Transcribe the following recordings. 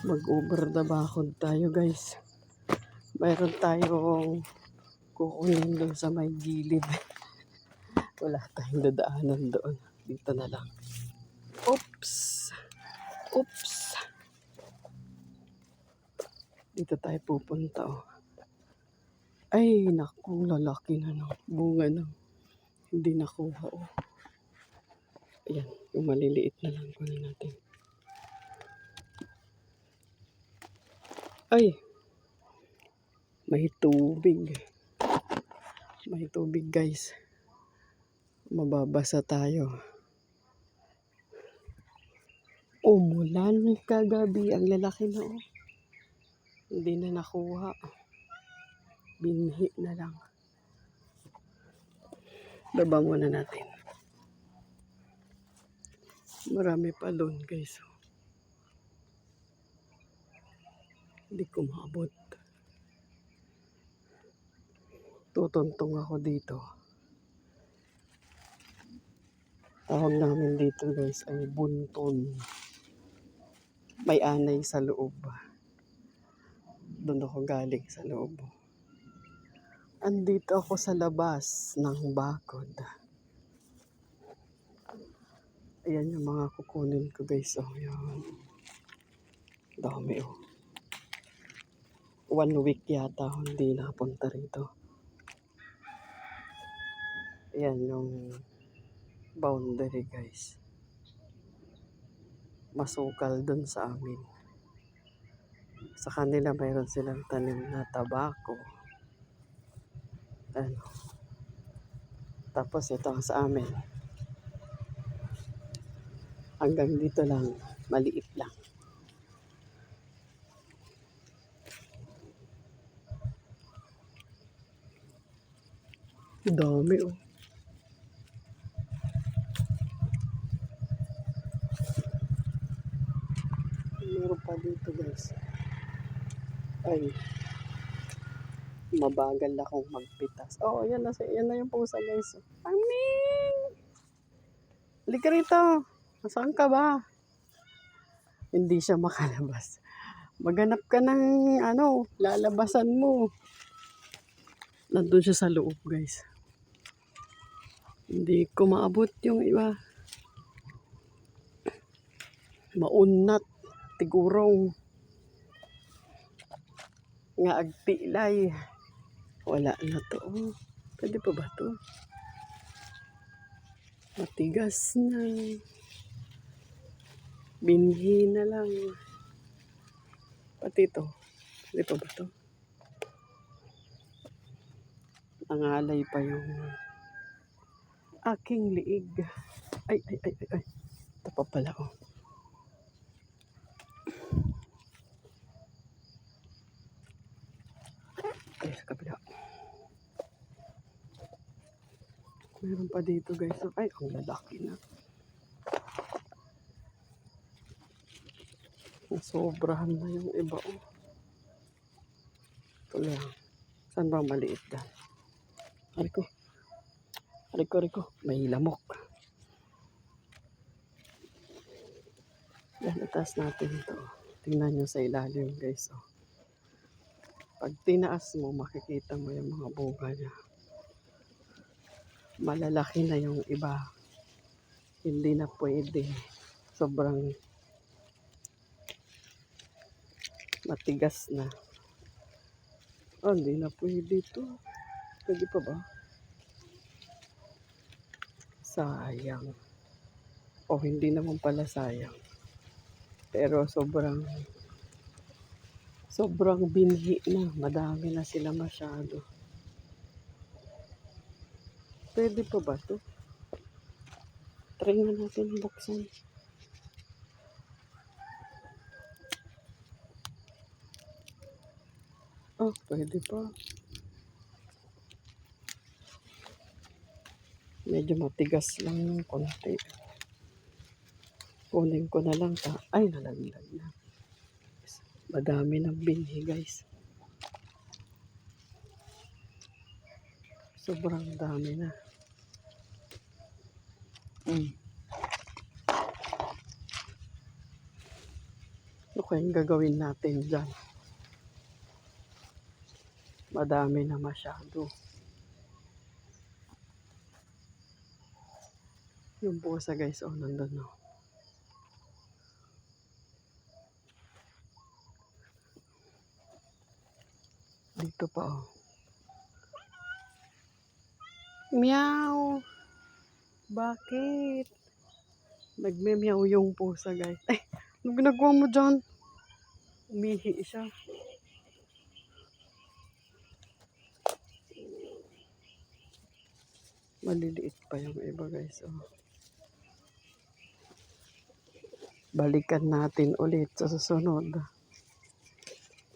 Mag-Uber na bakod tayo guys. Mayroon tayong kukunin doon sa may gilid. Wala tayong dadaanan doon. Dito na lang. Oops! Oops! Dito tayo pupunta oh. Ay, naku, lalaki na ng bunga ng hindi nakuha oh. Ayan, yung maliliit na lang kunin natin. Ay! May tubig. May tubig guys. Mababasa tayo. Umulan kagabi. Ang lalaki na oh. Hindi na nakuha. Binhi na lang. Baba muna natin. Marami pa doon guys. Hindi ko maabot. Tutuntong ako dito. Tawag namin dito guys ay bunton. May anay sa loob. Doon ako galing sa loob. Andito ako sa labas ng bakod. Ayan yung mga kukunin ko guys. Oh, yan. Dami oh. 1 week yata hindi napunta rito. Ayan yung boundary guys. Masukal dun sa amin. Sa kanila mayroon silang tanim na tabako. Ano. Tapos ito sa amin. Hanggang dito lang. Maliit lang. Dami oh. Meron pa dito guys. Ay. Mabagal akong magpitas. Oh, yan na yung pusa guys. Aming! Halika rito. Nasaan ka ba? Hindi siya makalabas. Maghanap ka ng lalabasan mo. Nandun siya sa loob guys. Hindi ko maabot yung iba. Maunat. Tigurong. Nga agtilay. Wala na to. Pwede pa ba to? Matigas na. Binhi na lang. Pati to. Pwede pa ba to? Nangalay pa yung aking liig. Ay. Ito pa pala oh. Ay, sa kabila. Meron pa dito guys. Ay, ang lalaki na. Sobrahan na yung iba oh. Ito lang. Saan ba maliit na? Ariko. May lamok. Yan, itaas natin ito. Tingnan nyo sa ilalim guys oh. Pag tinaas mo, makikita mo yung mga bunga niya. Malalaki na yung iba. Hindi na pwede. Sobrang matigas na. Oh, hindi na pwede ito. Pwede pa ba? Sayang. Oh, hindi naman pala sayang. Pero sobrang binhi na. Madami na sila masyado. Pwede pa ba ito? Try nga natin buksan. Oh, pwede pa. Medyo matigas lang yung konti. Kunin ko na lang. Ay, nalaglag na. Madami ng binhi guys. Sobrang dami na. Ano kayang gagawin natin dyan? Madami na masyado. Yung pusa guys, oh, nandun no. Dito pa oh. Meow! Bakit? Nagme-meow yung pusa guys. Ay, ano ginagawa mo dyan? Umihi siya. Maliliit pa yung iba guys. Oh. Balikan natin ulit sa susunod.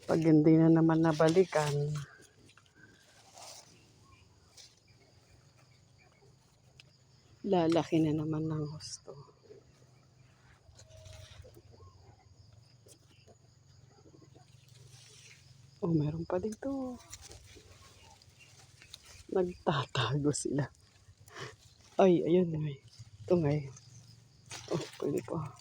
Pag hindi na naman nabalikan, lalaki na naman ng husto. Oh, meron pa dito. Nagtatago sila. Ay, ayun ngay. Ito ngay. Oh, pwede pa.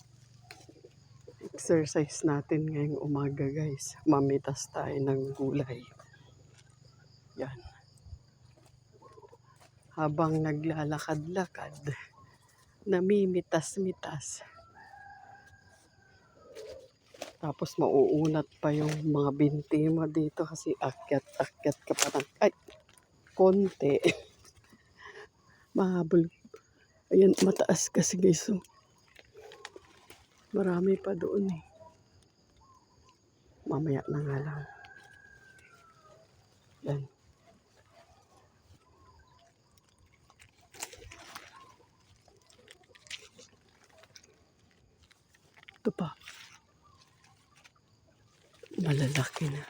Exercise natin ngayong umaga guys. Mamitas tayo ng gulay. Yan. Habang naglalakad-lakad, namimitas-mitas. Tapos mauunat pa yung mga binti mo dito kasi akyat-akyat ka pa ng, ay, konti. Mahabol. Ayan, mataas kasi guys. So, marami pa doon eh. Mamaya na nga lang. Yan. Ito pa. Malalaki na.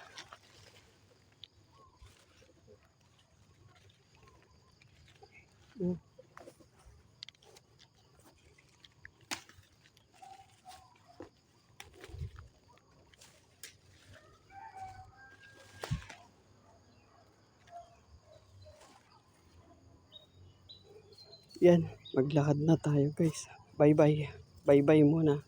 Yan, maglakad na tayo guys. Bye-bye. Bye-bye muna.